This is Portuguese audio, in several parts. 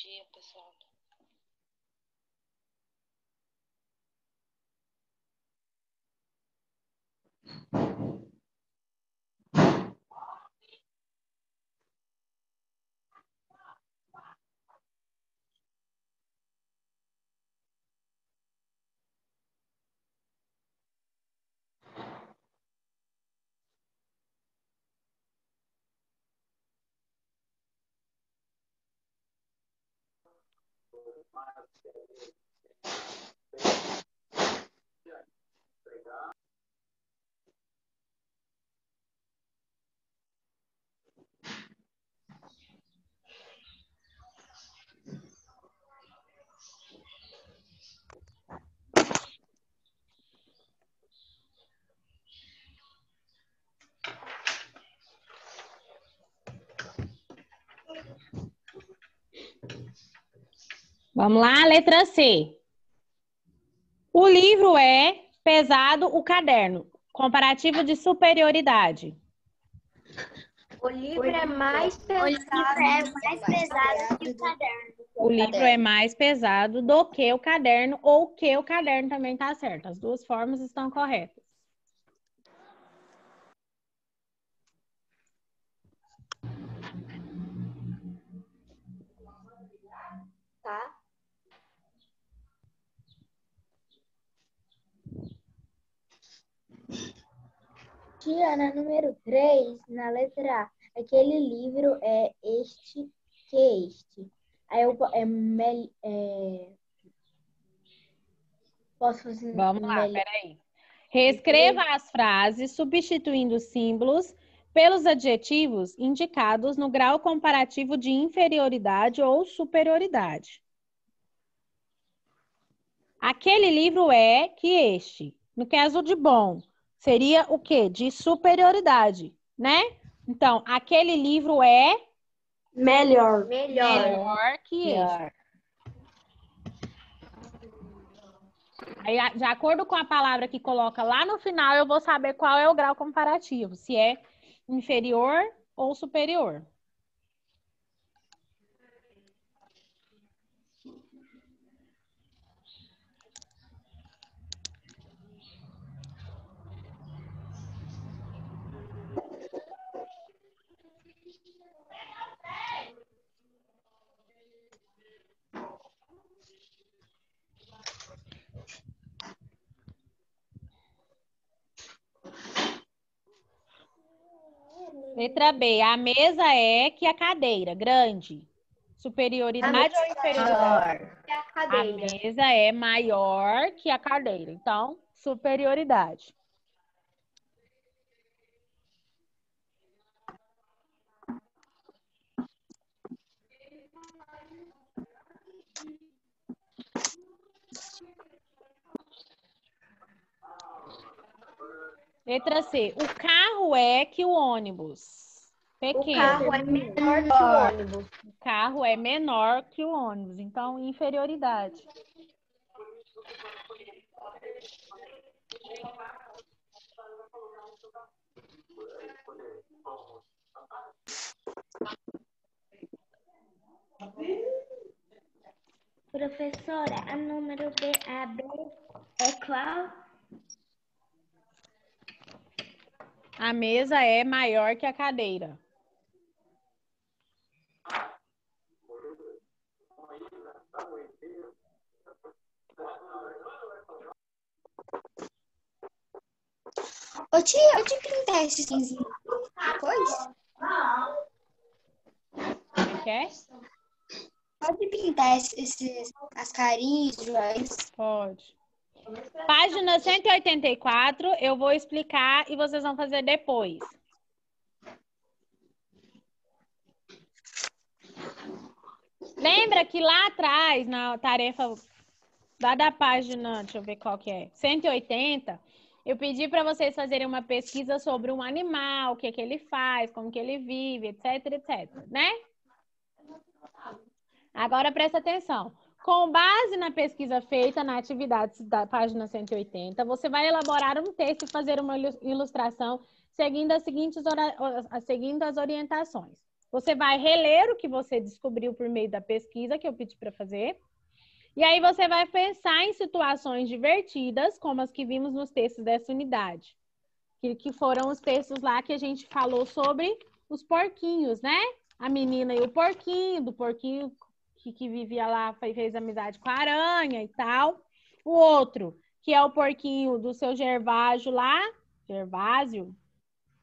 dia, pessoal. Vamos lá, letra C. O livro é pesado, o caderno. Comparativo de superioridade. O livro é mais pesado que o caderno. O livro é mais pesado do que o caderno, ou que o caderno também está certo. As duas formas estão corretas. Tá? Tiana, número 3, na letra A. Aquele livro é este que este. Aí eu posso fazer Vamos lá, peraí. Reescreva as frases substituindo símbolos pelos adjetivos indicados no grau comparativo de inferioridade ou superioridade. Aquele livro é que este. No caso de bom, seria o quê? De superioridade, né? Então, aquele livro é melhor que este. Aí, de acordo com a palavra que coloca lá no final, eu vou saber qual é o grau comparativo, se é inferior ou superior. Letra B, a mesa é que a cadeira, grande. Superioridade ou inferioridade? A mesa é maior que a cadeira, então, superioridade. Letra C, o carro é que o ônibus. Pequeno. O carro é menor que o ônibus. O carro é menor que o ônibus, então inferioridade. Professora, a número B, a B é qual? A mesa é maior que a cadeira. Ô tia, pode pintar esse cinzinho depois? Quer? Pode pintar as carinhas, joias? Pode. Página 184, eu vou explicar e vocês vão fazer depois. Lembra que lá atrás, na tarefa lá da página, deixa eu ver qual que é, 180, eu pedi para vocês fazerem uma pesquisa sobre um animal, o que que ele faz, como que ele vive, etc, etc, né? Agora presta atenção. Com base na pesquisa feita na atividade da página 180, você vai elaborar um texto e fazer uma ilustração seguindo as orientações. Você vai reler o que você descobriu por meio da pesquisa que eu pedi para fazer. E aí você vai pensar em situações divertidas, como as que vimos nos textos dessa unidade. Que foram os textos lá que a gente falou sobre os porquinhos, né? A menina e o porquinho, do porquinho que vivia lá, fez amizade com a aranha e tal. O outro, que é o porquinho do seu Gervásio lá, Gervásio,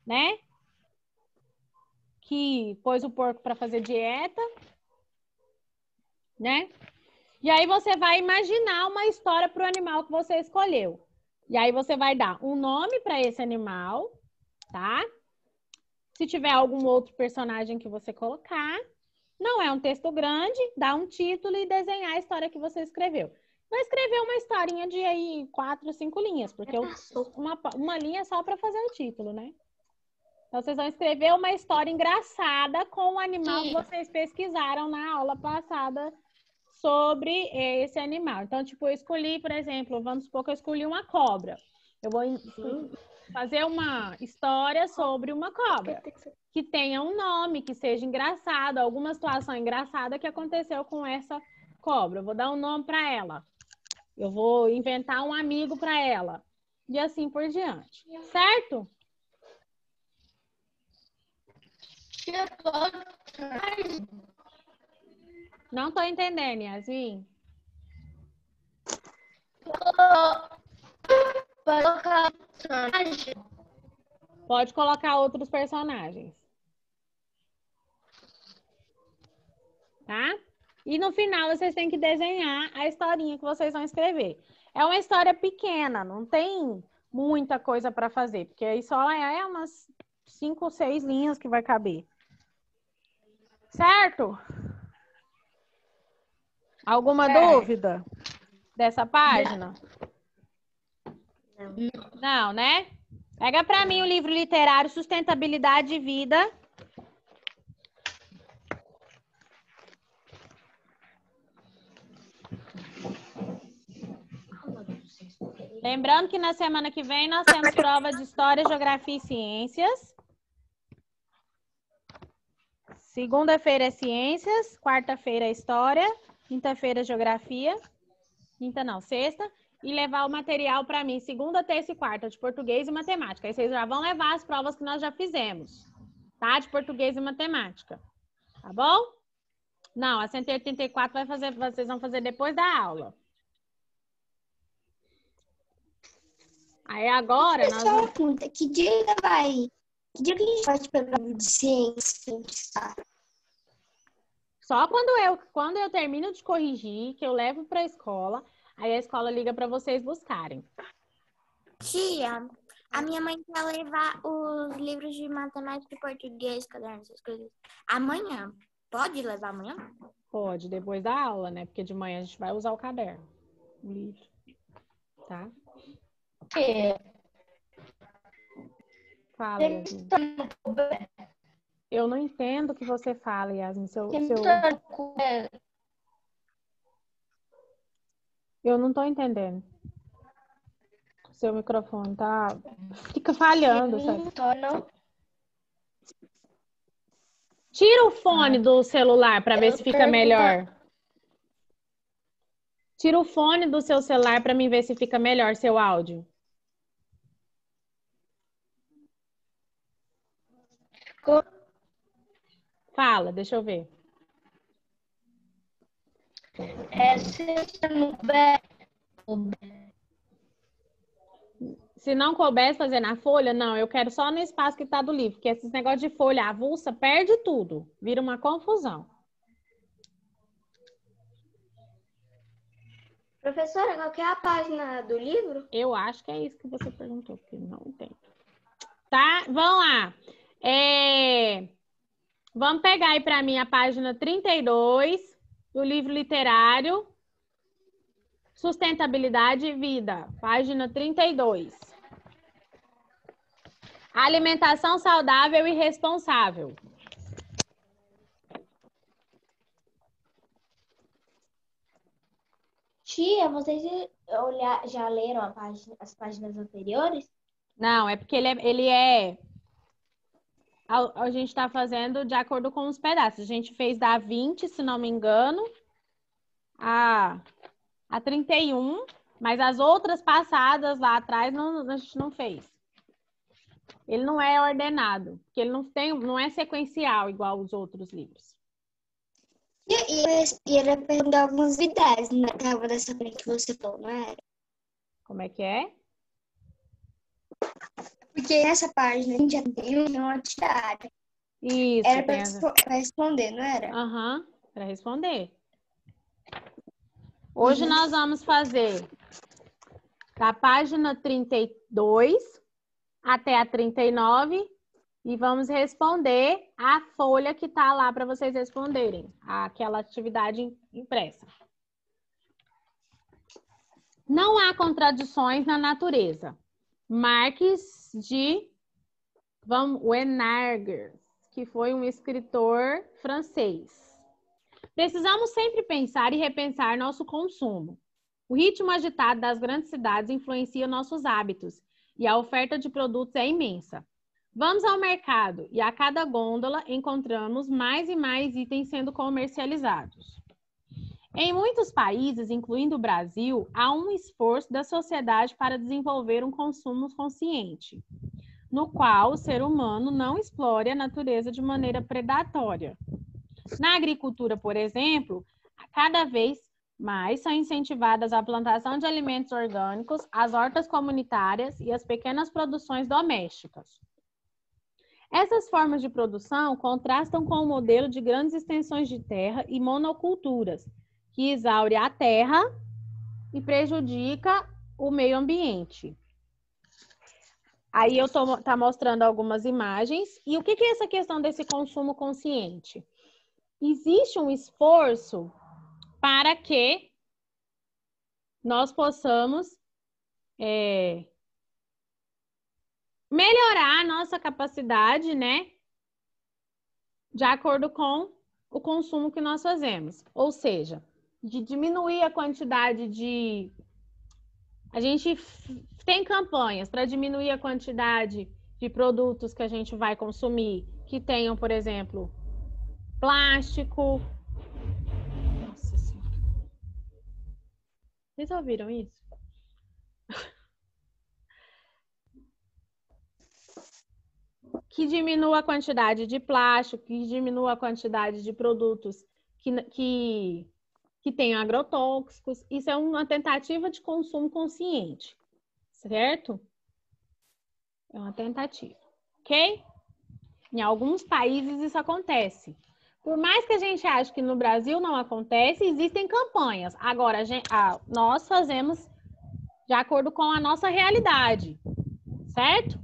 né? Que pôs o porco para fazer dieta, né? E aí você vai imaginar uma história para o animal que você escolheu. E aí você vai dar um nome para esse animal, tá? Se tiver algum outro personagem que você colocar, não é um texto grande, dá um título e desenhar a história que você escreveu. Vai escrever uma historinha de aí 4, 5 linhas, porque uma linha é só para fazer o título, né? Então, vocês vão escrever uma história engraçada com o animal que vocês pesquisaram na aula passada sobre esse animal. Então, tipo, eu escolhi, por exemplo, vamos supor que eu escolhi uma cobra. Eu vou fazer uma história sobre uma cobra, que tenha um nome, que seja engraçado, alguma situação engraçada que aconteceu com essa cobra. Eu vou dar um nome para ela. Eu vou inventar um amigo para ela. E assim por diante. Certo? Não estou entendendo, Yasmin. Pode colocar outros personagens. Tá? E no final vocês têm que desenhar a historinha que vocês vão escrever. É uma história pequena, não tem muita coisa para fazer, porque aí só é umas 5 ou 6 linhas que vai caber. Certo? Alguma dúvida dessa página? Não, né? Pega para mim o livro literário Sustentabilidade e Vida. Lembrando que na semana que vem nós temos prova de História, Geografia e Ciências. Segunda-feira é Ciências, quarta-feira é História, quinta-feira é Geografia, quinta não, sexta, e levar o material para mim, segunda, terça e quarta, de português e matemática. Aí vocês já vão levar as provas que nós já fizemos, tá? De português e matemática, tá bom? Não, a 184 vocês vão fazer depois da aula. Aí agora nós vamos... Que dia que a gente vai pegar de ciência? Só quando eu termino de corrigir, que eu levo para a escola, aí a escola liga para vocês buscarem. Tia, a minha mãe quer levar os livros de matemática e português, cadernos, essas coisas. Amanhã. Pode levar amanhã? Pode, depois da aula, né? Porque de manhã a gente vai usar o caderno, o livro. Tá? Fala, Yasmin. Eu não entendo o que você fala, Yasmin. Eu não tô entendendo. Seu microfone tá... Fica falhando, sabe? Tira o fone do celular para ver se fica melhor. Tira o fone do seu celular para mim ver se fica melhor seu áudio. Fala, deixa eu ver. Se não couber fazer na folha, não, eu quero só no espaço que tá do livro, porque esses negócios de folha avulsa perde tudo, vira uma confusão. Professora, qual que é a página do livro? Eu acho que é isso que você perguntou, porque não entendo. Tá? Vamos lá. Vamos pegar aí para mim a página 32 do livro literário Sustentabilidade e Vida, página 32. Alimentação saudável e responsável. Tia, vocês já leram as páginas anteriores? Não, é porque ele é a gente está fazendo de acordo com os pedaços. A gente fez da 20, se não me engano, a 31, mas as outras passadas lá atrás a gente não fez. Ele não é ordenado, porque ele não é sequencial igual os outros livros. E era perguntar algumas novidades na tábua dessa frente que você falou, não era? Como é que é? Porque nessa página a gente já tem uma tirada. Isso. Era para responder, não era? Aham, para responder. Hoje nós vamos fazer da página 32 até a 39 e vamos responder a folha que está lá para vocês responderem, aquela atividade impressa. Não há contradições na natureza. Marques de Van Wenargues, que foi um escritor francês. Precisamos sempre pensar e repensar nosso consumo. O ritmo agitado das grandes cidades influencia nossos hábitos e a oferta de produtos é imensa. Vamos ao mercado e a cada gôndola encontramos mais e mais itens sendo comercializados. Em muitos países, incluindo o Brasil, há um esforço da sociedade para desenvolver um consumo consciente, no qual o ser humano não explore a natureza de maneira predatória. Na agricultura, por exemplo, cada vez mais são incentivadas a plantação de alimentos orgânicos, as hortas comunitárias e as pequenas produções domésticas. Essas formas de produção contrastam com o modelo de grandes extensões de terra e monoculturas, que exaure a terra e prejudica o meio ambiente. Aí eu tá mostrando algumas imagens. E o que é essa questão desse consumo consciente? Existe um esforço para que nós possamos melhorar a nossa capacidade, né? De acordo com o consumo que nós fazemos. Ou seja, de diminuir a quantidade de... A gente tem campanhas para diminuir a quantidade de produtos que a gente vai consumir, que tenham, por exemplo, plástico. Nossa Senhora. Vocês ouviram isso? Que diminua a quantidade de plástico, que diminua a quantidade de produtos que tenham agrotóxicos. Isso é uma tentativa de consumo consciente, certo? É uma tentativa, ok? Em alguns países isso acontece. Por mais que a gente ache que no Brasil não acontece, existem campanhas. Agora, nós fazemos de acordo com a nossa realidade, certo?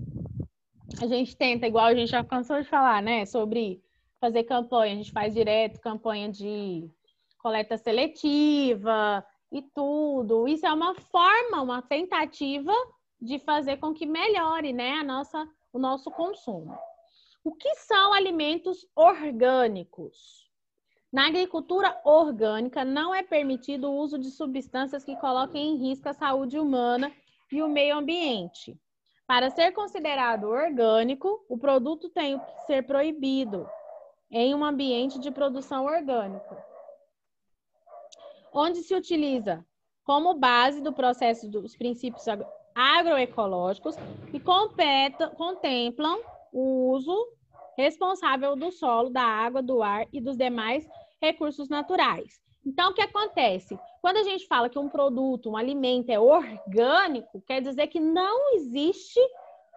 A gente tenta, igual a gente já cansou de falar, né? Sobre fazer campanha. A gente faz direto campanha de coleta seletiva e tudo. Isso é uma forma, uma tentativa de fazer com que melhore, né, o nosso consumo. O que são alimentos orgânicos? Na agricultura orgânica, não é permitido o uso de substâncias que coloquem em risco a saúde humana e o meio ambiente. Para ser considerado orgânico, o produto tem que ser proibido em um ambiente de produção orgânica, onde se utiliza como base do processo dos princípios agroecológicos que contemplam o uso responsável do solo, da água, do ar e dos demais recursos naturais. Então, o que acontece? Quando a gente fala que um produto, um alimento é orgânico, quer dizer que não existe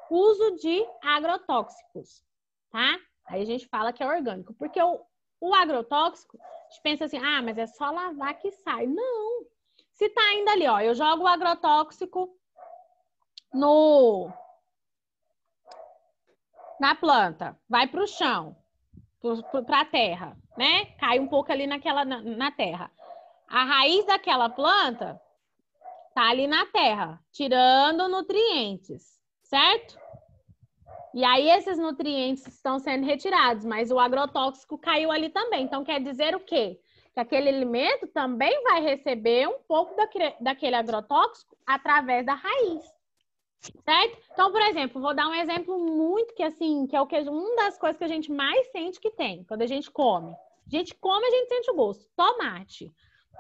uso de agrotóxicos, tá? Aí a gente fala que é orgânico, porque o agrotóxico, a gente pensa assim, mas é só lavar que sai. Não! Se tá ainda ali, ó, eu jogo o agrotóxico na planta, vai para o chão, para a terra, né? Cai um pouco ali na terra. A raiz daquela planta tá ali na terra, tirando nutrientes, certo? E aí esses nutrientes estão sendo retirados, mas o agrotóxico caiu ali também. Então quer dizer o quê? Que aquele alimento também vai receber um pouco daquele agrotóxico através da raiz. Certo? Então, por exemplo, vou dar um exemplo muito que assim, que é uma das coisas que a gente mais sente que tem quando a gente come. A gente come, a gente sente o gosto. Tomate.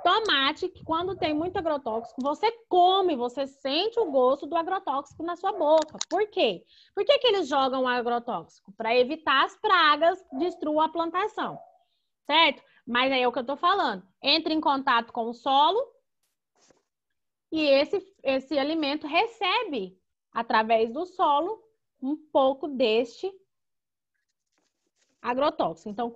Tomate, que quando tem muito agrotóxico, você come, você sente o gosto do agrotóxico na sua boca. Por quê? Por que que eles jogam o agrotóxico? Para evitar as pragas destruam a plantação. Certo? Mas aí é o que eu tô falando. Entra em contato com o solo e esse alimento recebe, através do solo, um pouco deste agrotóxico. Então,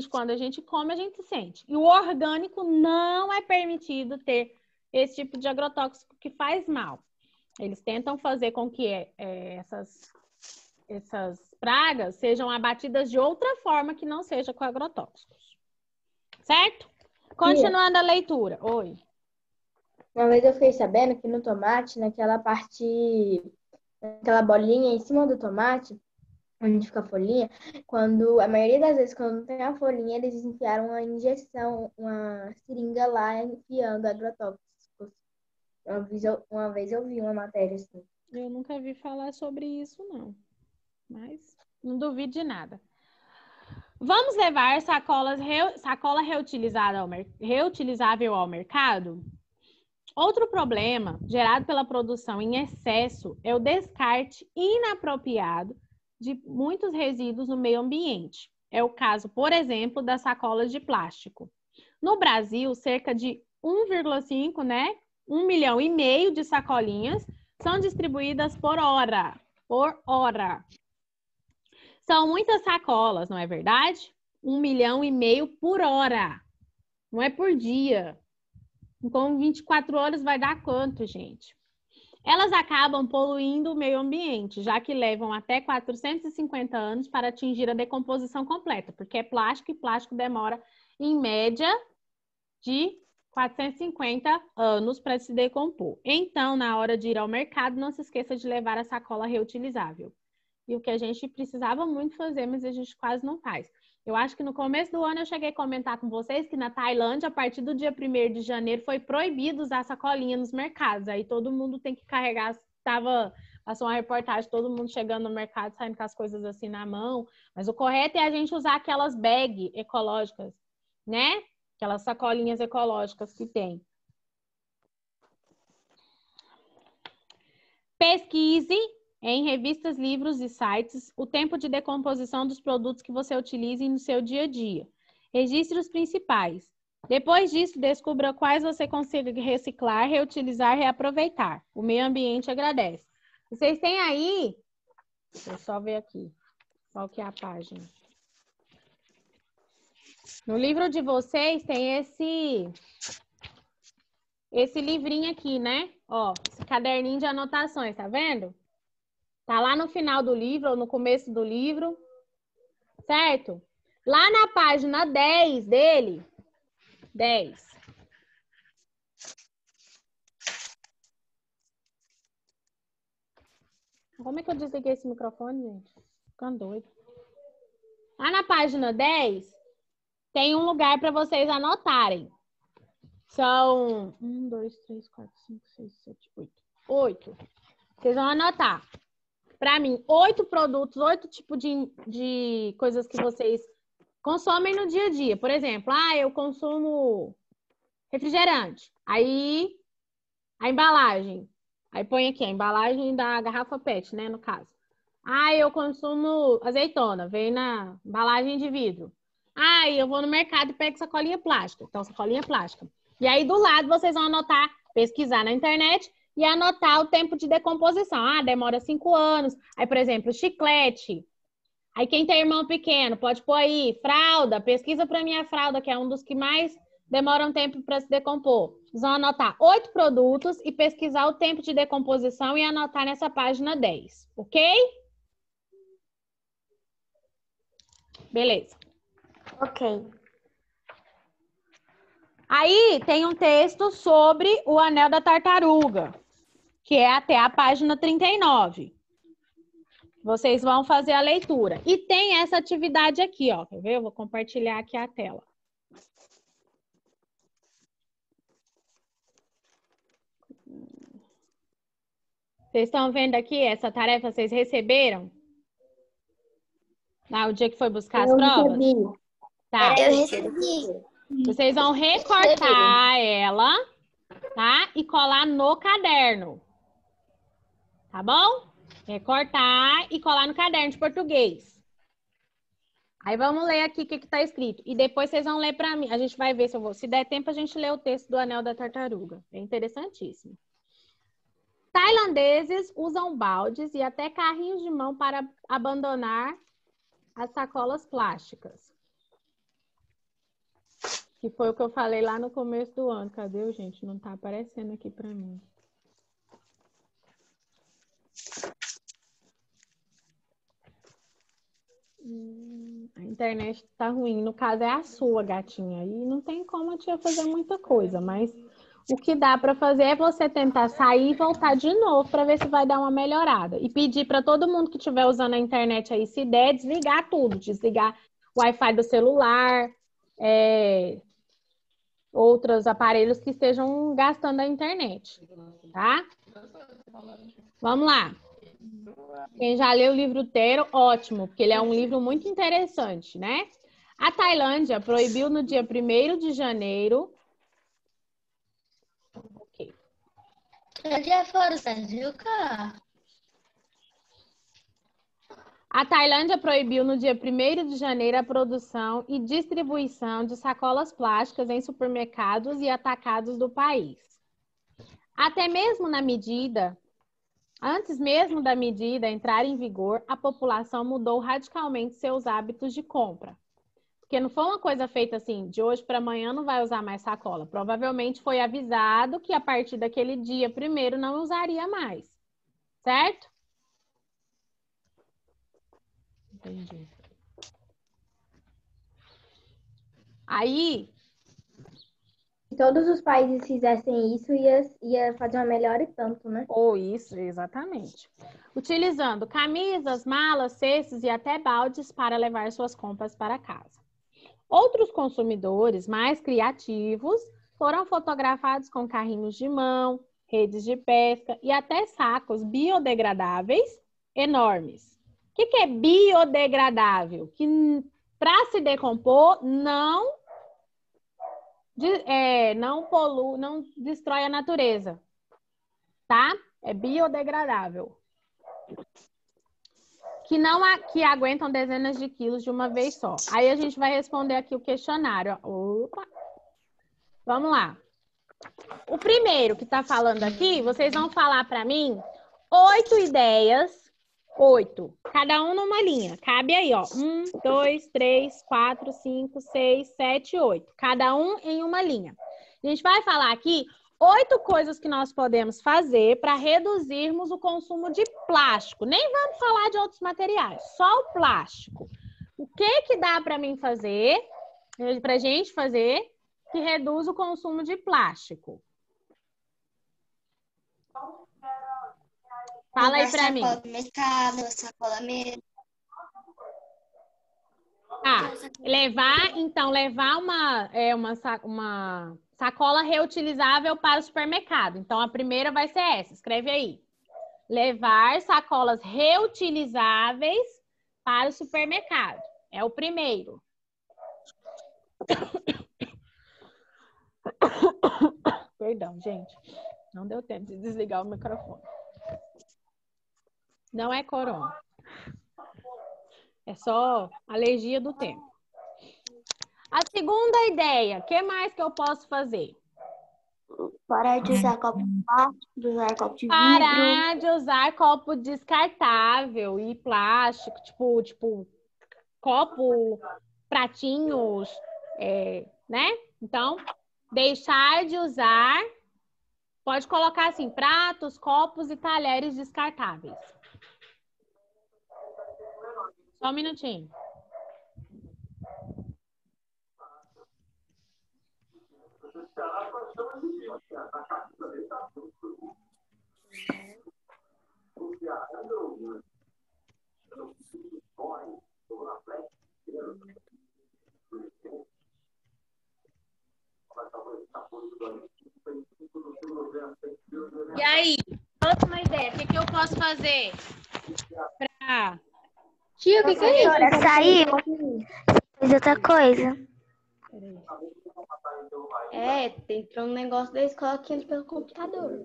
quando a gente come, a gente sente. E o orgânico não é permitido ter esse tipo de agrotóxico que faz mal. Eles tentam fazer com que essas pragas sejam abatidas de outra forma que não seja com agrotóxicos. Certo? Continuando a leitura. Oi. Uma vez eu fiquei sabendo que no tomate, naquela bolinha em cima do tomate, onde fica a folhinha, a maioria das vezes, quando não tem a folhinha, eles enfiaram uma injeção, uma seringa lá, enfiando agrotóxicos. Uma vez eu vi uma matéria assim. Eu nunca vi falar sobre isso, não. Mas não duvido de nada. Vamos levar sacola reutilizável ao mercado? Outro problema gerado pela produção em excesso é o descarte inapropriado de muitos resíduos no meio ambiente. É o caso, por exemplo, das sacolas de plástico. No Brasil, cerca de 1,5, 1,5 milhão de sacolinhas são distribuídas por hora. São muitas sacolas, não é verdade? 1,5 milhão por hora. Não é por dia. Então, 24 horas vai dar quanto, gente? Elas acabam poluindo o meio ambiente, já que levam até 450 anos para atingir a decomposição completa, porque é plástico e plástico demora, em média, de 450 anos para se decompor. Então, na hora de ir ao mercado, não se esqueça de levar a sacola reutilizável. E o que a gente precisava muito fazer, mas a gente quase não faz. Eu acho que no começo do ano eu cheguei a comentar com vocês que na Tailândia, a partir do dia 1º de janeiro, foi proibido usar sacolinha nos mercados. Aí todo mundo tem que carregar, passou uma reportagem, todo mundo chegando no mercado, saindo com as coisas assim na mão. Mas o correto é a gente usar aquelas bags ecológicas, né? Aquelas sacolinhas ecológicas que tem. Pesquise em revistas, livros e sites o tempo de decomposição dos produtos que você utiliza no seu dia a dia. Registre os principais. Depois disso, descubra quais você consegue reciclar, reutilizar e reaproveitar. O meio ambiente agradece. Vocês têm aí... Deixa eu só ver aqui. Qual que é a página? No livro de vocês tem esse livrinho aqui, né? Ó, esse caderninho de anotações, tá vendo? Tá lá no final do livro ou no começo do livro, certo? Lá na página 10 dele, 10. Como é que eu desliguei esse microfone, gente? Ficando doido. Lá na página 10, tem um lugar para vocês anotarem. São 1, 2, 3, 4, 5, 6, 7, 8. 8. Vocês vão anotar. Para mim, 8 produtos, 8 tipos de coisas que vocês consomem no dia a dia. Por exemplo, eu consumo refrigerante. Aí, a embalagem. Aí põe aqui a embalagem da garrafa PET, né, no caso. Eu consumo azeitona. Vem na embalagem de vidro. Eu vou no mercado e pego sacolinha plástica. Então, sacolinha plástica. E aí, do lado, vocês vão anotar, pesquisar na internet e anotar o tempo de decomposição. Demora 5 anos. Aí, por exemplo, chiclete. Aí, quem tem irmão pequeno, pode pôr aí fralda. Pesquisa para mim a fralda, que é um dos que mais demora um tempo para se decompor. Vocês vão anotar 8 produtos e pesquisar o tempo de decomposição e anotar nessa página 10. Ok? Beleza. Ok. Aí tem um texto sobre o anel da tartaruga, que é até a página 39. Vocês vão fazer a leitura. E tem essa atividade aqui, ó. Quer ver? Eu vou compartilhar aqui a tela. Vocês estão vendo aqui essa tarefa? Vocês receberam? Lá, o dia que foi buscar as Eu provas? recebi. Tá. Eu recebi. Vocês vão recortar ela, tá? E colar no caderno. Tá bom? Recortar e colar no caderno de português. Aí vamos ler aqui o que está escrito. E depois vocês vão ler para mim. A gente vai ver se eu vou. Se der tempo, a gente lê o texto do Anel da Tartaruga. É interessantíssimo. Tailandeses usam baldes e até carrinhos de mão para abandonar as sacolas plásticas. Que foi o que eu falei lá no começo do ano. Cadê, gente? Não tá aparecendo aqui para mim. A internet tá ruim. No caso, é a sua, gatinha. E não tem como a tia fazer muita coisa, mas o que dá para fazer é você tentar sair e voltar de novo para ver se vai dar uma melhorada. E pedir para todo mundo que estiver usando a internet aí, se der, desligar tudo. Desligar o Wi-Fi do celular, outros aparelhos que estejam gastando a internet, tá? Vamos lá. Quem já leu o livro inteiro, ótimo, porque ele é um livro muito interessante, né? A Tailândia proibiu no dia 1º de janeiro. Ok. Já foram, viu, cara? A Tailândia proibiu no dia 1º de janeiro a produção e distribuição de sacolas plásticas em supermercados e atacados do país. Até mesmo antes mesmo da medida entrar em vigor, a população mudou radicalmente seus hábitos de compra. Porque não foi uma coisa feita assim, de hoje para amanhã não vai usar mais sacola. Provavelmente foi avisado que a partir daquele dia 1º não usaria mais. Certo? Entendi. Aí... Se todos os países fizessem isso, ia fazer uma melhora e tanto, né? Ou isso, exatamente. Utilizando camisas, malas, cestos e até baldes para levar suas compras para casa. Outros consumidores mais criativos foram fotografados com carrinhos de mão, redes de pesca e até sacos biodegradáveis enormes. O que é biodegradável? Que para se decompor não polui, não destrói a natureza, tá? É biodegradável. Que aguentam dezenas de quilos de uma vez só. Aí a gente vai responder aqui o questionário. Opa! Vamos lá. O primeiro que tá falando aqui, vocês vão falar para mim 8 ideias. 8. Cada um numa linha. Cabe aí, ó. 1, 2, 3, 4, 5, 6, 7, 8. Cada um em uma linha. A gente vai falar aqui 8 coisas que nós podemos fazer para reduzirmos o consumo de plástico. Nem vamos falar de outros materiais, só o plástico. O que dá para mim fazer, para a gente fazer, que reduz o consumo de plástico? Fala aí para mim. Sacola mercado, sacola mesmo. Levar uma sacola reutilizável para o supermercado. Então, a primeira vai ser essa. Escreve aí. Levar sacolas reutilizáveis para o supermercado. É o primeiro. Perdão, gente. Não deu tempo de desligar o microfone. Não é corona. É só alergia do tempo. A segunda ideia, o que mais que eu posso fazer? Parar de usar copo de plástico, de usar copo de vidro. Parar de usar copo descartável e plástico, tipo copo, pratinhos, né? Então, deixar de usar, pode colocar assim, pratos, copos e talheres descartáveis. Só um minutinho. E aí, próxima ideia. O que eu posso fazer pra... Tia, o que é isso? Professora, saiu. Fez outra coisa. Peraí. Entrou um negócio da escola aqui pelo computador.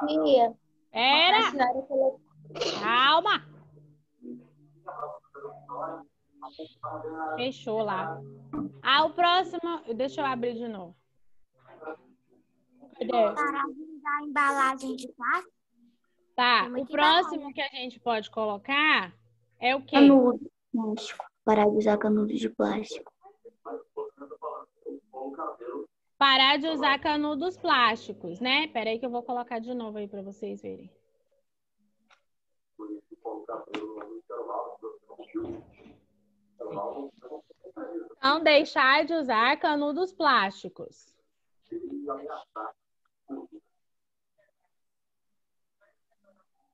Tia, a Era! senhora colocou. Calma! Fechou lá. O próximo... Deixa eu abrir de novo. Cadê? Parar de usar a embalagem de plástico. Tá, É o muito próximo que a gente pode colocar é o quê? Canudo de plástico. Parar de usar canudo de plástico. Parar de usar canudos plásticos, né? Peraí que eu vou colocar de novo aí para vocês verem. Então, deixar de usar canudos plásticos.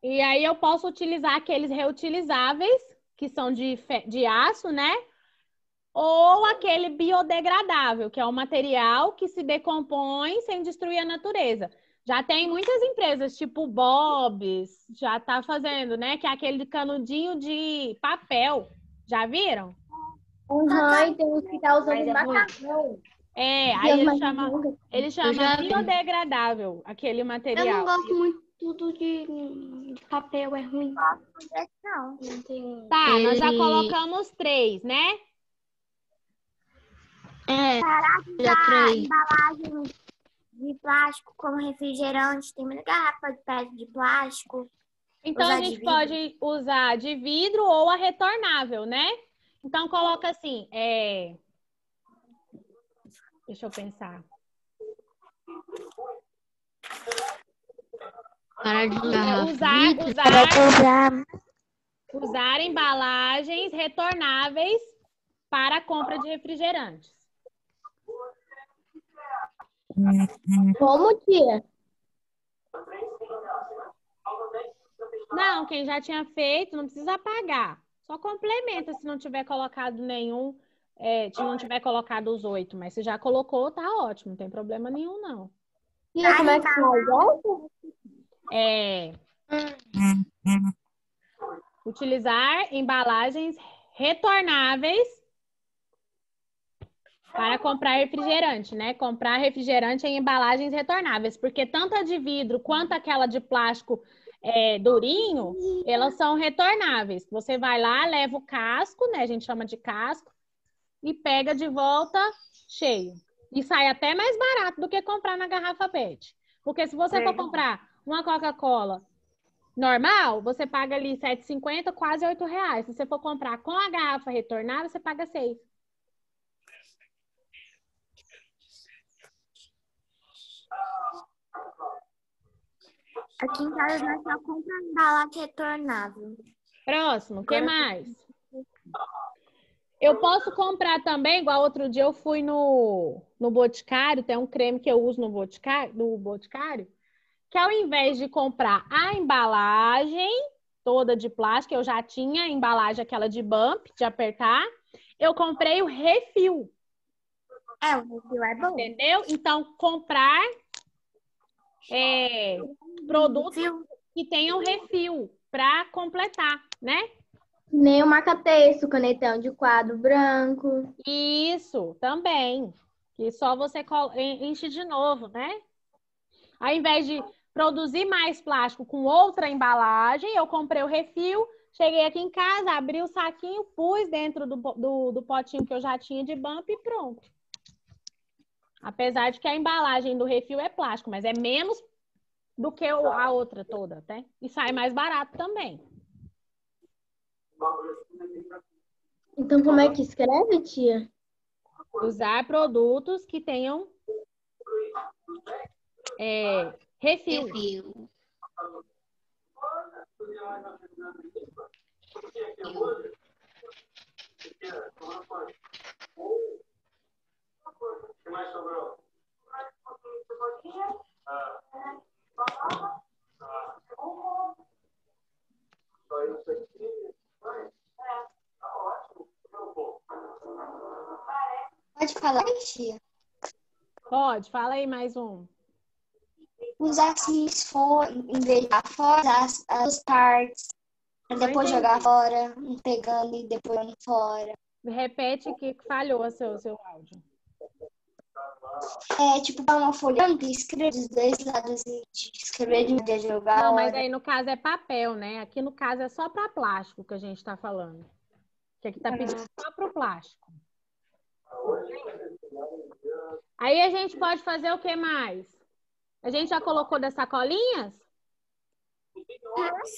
E aí eu posso utilizar aqueles reutilizáveis, que são de aço, né? Ou aquele biodegradável, que é um material que se decompõe sem destruir a natureza. Já tem muitas empresas, tipo Bob's, já tá fazendo, né? Que é aquele canudinho de papel. Já viram? E tem uns que tá usando macarrão. Aí ele chama já vi. biodegradável, aquele Eu não material. gosto muito tudo de papel, é ruim. Não. Não tem... Tá, nós já colocamos 3, né? Parar de já usar três. embalagem de plástico como refrigerante. Tem muita garrafa de PET de plástico. Então Usar a de gente vidro. pode usar de vidro ou a retornável, né? Então coloca assim, deixa eu pensar. Parar de usar vidro. Usar embalagens retornáveis para a compra de refrigerantes. Como, tia? Não, quem já tinha feito não precisa apagar. Só complementa se não tiver colocado nenhum, se não tiver colocado os 8, mas se já colocou, tá ótimo, não tem problema nenhum, não. Tia, como é que faz essa? Utilizar embalagens retornáveis para comprar refrigerante, né? Comprar refrigerante em embalagens retornáveis, porque tanto a de vidro quanto aquela de plástico durinho, elas são retornáveis. Você vai lá, leva o casco, né? A gente chama de casco, e pega de volta cheio. E sai até mais barato do que comprar na garrafa PET. Porque se você for comprar uma Coca-Cola normal, você paga ali R$ 7,50, quase R$ 8. Se você for comprar com a garrafa retornável, você paga 6. Aqui em casa nós só compramos embalagem retornável. Próximo, o que mais? Eu posso comprar também, igual outro dia eu fui no Boticário, tem um creme que eu uso no Boticário, que ao invés de comprar a embalagem toda de plástico, eu já tinha a embalagem aquela de bump, de apertar, eu comprei o refil. O refil é bom. Entendeu? Então, comprar produtos que tenham refil para completar, né? Nem o marca-texto, canetão de quadro branco. Isso, também. Que só você enche de novo, né? Ao invés de produzir mais plástico com outra embalagem, eu comprei o refil, cheguei aqui em casa, abri o saquinho, pus dentro do potinho que eu já tinha de bump e pronto. Apesar de que a embalagem do refil é plástico, mas é menos do que a outra toda, né? E sai mais barato também. Então, como é que escreve, tia? Usar produtos que tenham refil. Pode falar, tia? Pode, fala aí mais um. usar assim, se for, em vez de jogar fora, as partes, pra depois jogar fora, um pegando e depois jogando fora. Repete que falhou o seu áudio. Tipo, dar uma folha e escrever dos dois lados de escrever de jogar Não, mas fora. aí no caso é papel, né? Aqui no caso é só para plástico que a gente está falando. Que aqui tá pedindo só para o plástico. Aí a gente pode fazer o que mais? A gente já colocou das sacolinhas?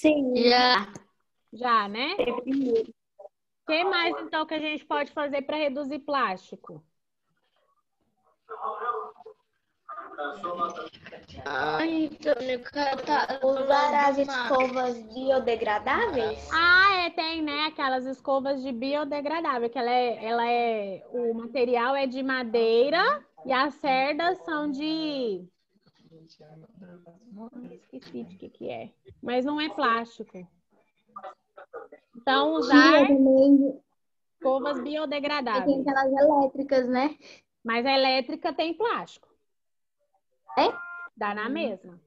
Sim. Já, né? O que mais então que a gente pode fazer para reduzir plástico? Usar as escovas biodegradáveis? Tem, né? Aquelas escovas de biodegradável, que o material é de madeira e as cerdas são de... Esqueci de que é. Mas não é plástico. Então, usar escovas Tem biodegradáveis. aquelas elétricas, né? Mas a elétrica tem plástico. É? Dá na mesma.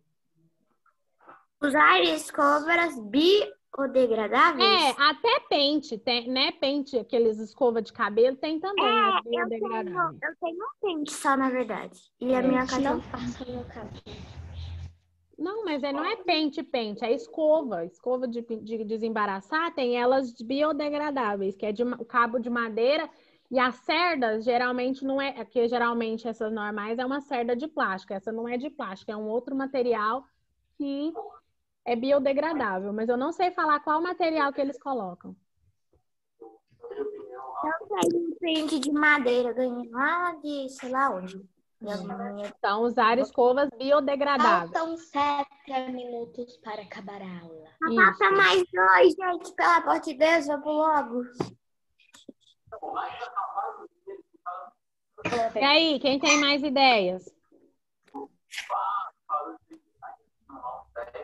Usar escovas biodegradáveis? Até pente, tem, né? Pente, aqueles escovas de cabelo, tem também as biodegradáveis. Eu tenho um pente só, na verdade. E a minha cachorra passa no meu cabelo. Não, mas não é pente, é escova. Escova de desembaraçar, tem elas biodegradáveis, que é de cabo de madeira. E as cerdas, geralmente não é... Porque geralmente essas normais é uma cerda de plástico. Essa não é de plástico, é um outro material que é biodegradável. Mas eu não sei falar qual material que eles colocam. Eu tenho um pente de madeira, ganhei lá de sei lá onde. Então, usar escovas biodegradáveis. Faltam 7 minutos para acabar a aula. Falta mais 2, gente. Pelo amor de Deus, vamos logo. E aí, quem tem mais ideias?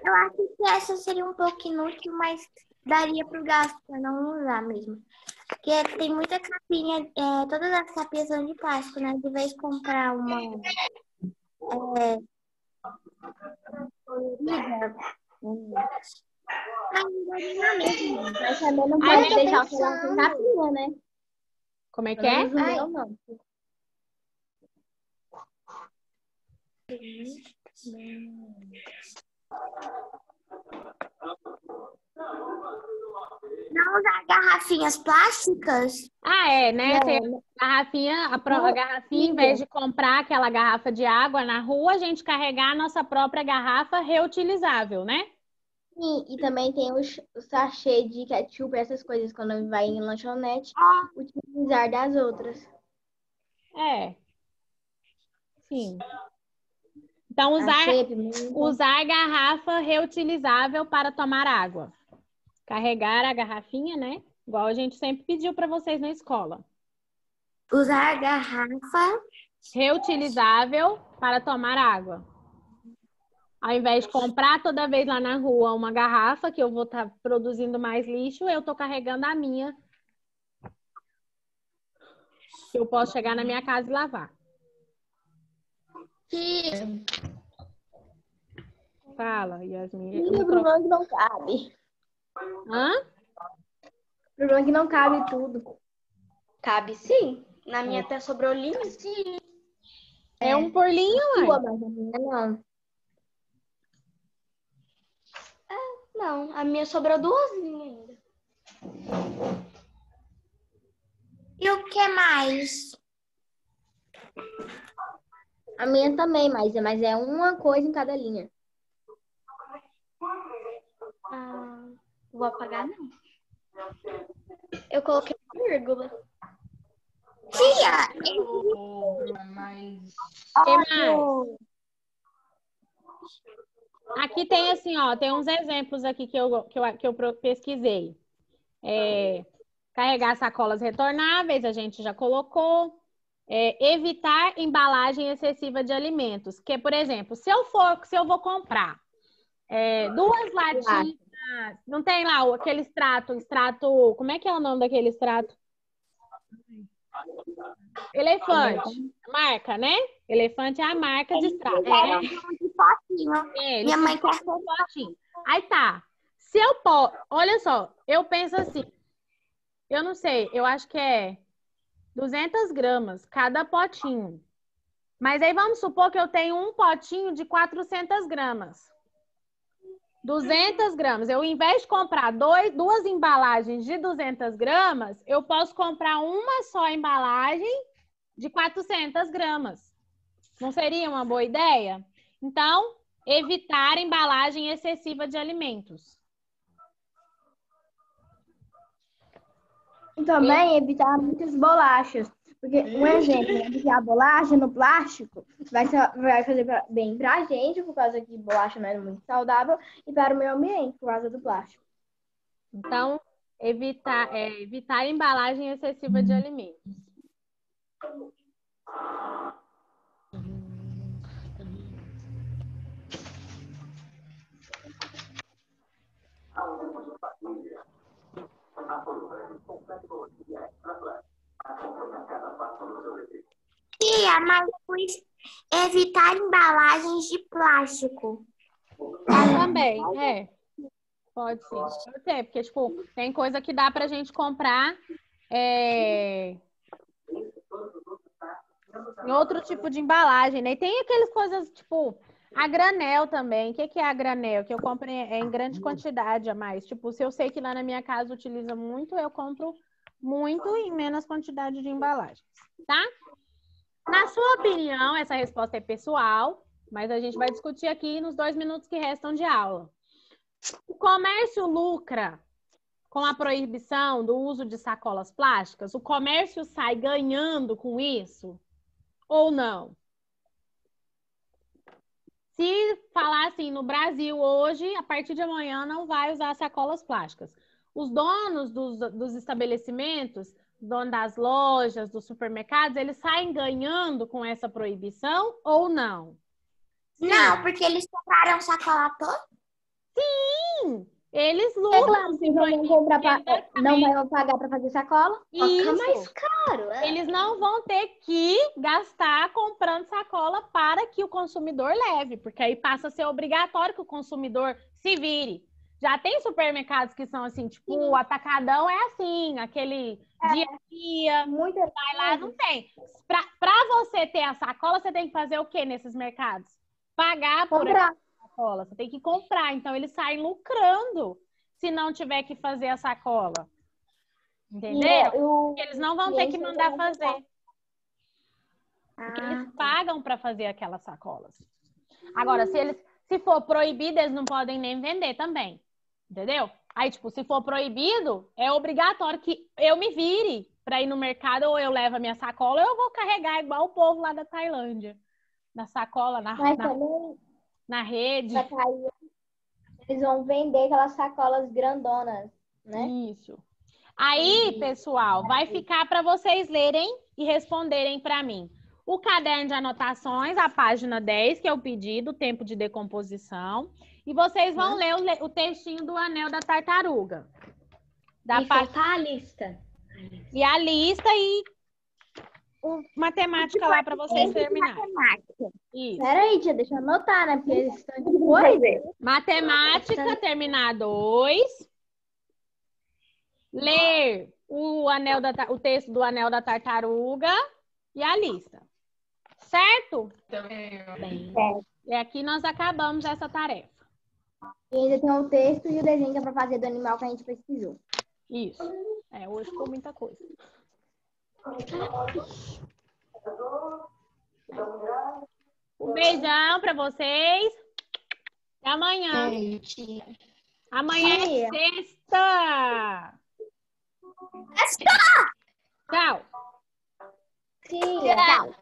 Eu acho que essa seria um pouco inútil, mas daria pro gasto para não usar mesmo. Porque tem muita capinha, todas as capinhas são de plástico, né? De vez comprar uma colorida, ainda mesmo. Mas também não pode deixar o celular sem capinha, né? Como é que é? Não. Não usar garrafinhas plásticas? Né? Tem a garrafinha, em vez de comprar aquela garrafa de água na rua, a gente carregar a nossa própria garrafa reutilizável, né? Sim, e também tem o sachê de ketchup, essas coisas, quando vai em lanchonete, utilizar das outras. Sim. Então, usar garrafa reutilizável para tomar água. Carregar a garrafinha, né? Igual a gente sempre pediu para vocês na escola. Usar garrafa reutilizável para tomar água. Ao invés de comprar toda vez lá na rua uma garrafa, que eu vou estar produzindo mais lixo, eu estou carregando a minha. Que eu posso chegar na minha casa e lavar. Fala, Yasmin. O problema é que não cabe. Hã? O problema é que não cabe tudo. Cabe sim. Na minha até sobrou linha. Sim. É um por linha, Mas mãe? a minha não. Não, a minha sobrou 2 linhas ainda. e o que mais? A minha também, mas é uma coisa em cada linha. Vou apagar, não. Eu coloquei vírgula. Tia! Que mais? Aqui tem assim, ó, tem uns exemplos aqui que eu pesquisei. Carregar sacolas retornáveis, a gente já colocou. Evitar embalagem excessiva de alimentos. Que, por exemplo, se eu vou comprar 2 latinhas, não tem lá aquele extrato, como é que é o nome daquele extrato? Elefante. Marca, né? Elefante é a marca de estrada. De potinho. Eles Minha mãe quer fizeram um potinho. Aí tá. Se eu olha só, eu penso assim, eu não sei, eu acho que é 200 gramas cada potinho. Mas aí vamos supor que eu tenho um potinho de 400 gramas. 200 gramas. Eu, ao invés de comprar duas embalagens de 200 gramas, eu posso comprar uma só embalagem de 400 gramas. Não seria uma boa ideia? Então, evitar embalagem excessiva de alimentos. E também evitar muitas bolachas. Porque, um exemplo, né, de a bolacha no plástico vai fazer bem pra gente, por causa que bolacha não é muito saudável, e para o meio ambiente, por causa do plástico. Então, evitar embalagem excessiva de alimentos. Tia, mas depois evitar embalagens de plástico. Também, pode sim. Pode ser, porque, tipo, tem coisa que dá pra gente comprar em outro tipo de embalagem, né? E tem aquelas coisas, tipo, a granel também. O que é a granel? Que eu compro em grande quantidade a mais. Tipo, se eu sei que lá na minha casa utiliza muito, eu compro muito em menos quantidade de embalagens, tá? Na sua opinião, essa resposta é pessoal, mas a gente vai discutir aqui nos 2 minutos que restam de aula. O comércio lucra com a proibição do uso de sacolas plásticas? O comércio sai ganhando com isso? Ou não? Se falar assim, no Brasil hoje, a partir de amanhã não vai usar sacolas plásticas. Os donos dos estabelecimentos, donos das lojas, dos supermercados, eles saem ganhando com essa proibição ou não? Não, porque eles compraram sacola toda. Sim! Eles É lucram. claro, vocês não vão comprar não vai pagar para fazer sacola? Isso. Mais caro. Eles não vão ter que gastar comprando sacola para que o consumidor leve, porque aí passa a ser obrigatório que o consumidor se vire. Já tem supermercados que são assim, tipo, o Atacadão é assim, aquele dia a dia, vai lá, não tem. Para você ter a sacola, você tem que fazer o quê nesses mercados? Pagar por essa sacola, você tem que comprar. Então, eles saem lucrando se não tiver que fazer a sacola. Entenderam? Porque eles não vão ter que mandar fazer. Porque eles pagam para fazer aquelas sacolas. Agora, se for proibido, eles não podem nem vender também. Entendeu? Aí, tipo, se for proibido, é obrigatório que eu me vire para ir no mercado, ou eu levo a minha sacola, ou eu vou carregar igual o povo lá da Tailândia. Na sacola, na rede. Eles vão vender aquelas sacolas grandonas, né? Isso. Aí, pessoal, vai ficar para vocês lerem e responderem para mim. O caderno de anotações, a página 10, que é o pedido, tempo de decomposição. E vocês vão ler o textinho do anel da tartaruga. Faltar a lista. E a lista e matemática lá para vocês terminarem. Isso. Peraí, tia, deixa eu anotar, né? Porque eles estão de coisa. Matemática, terminar 2. Ler o texto do anel da tartaruga e a lista. Certo? Bem. E aqui nós acabamos essa tarefa. E ainda tem o texto e o desenho que é para fazer do animal que a gente pesquisou. Isso. Hoje foi muita coisa. Um beijão para vocês. Até amanhã. Amanhã é sexta. Tchau. Tchau.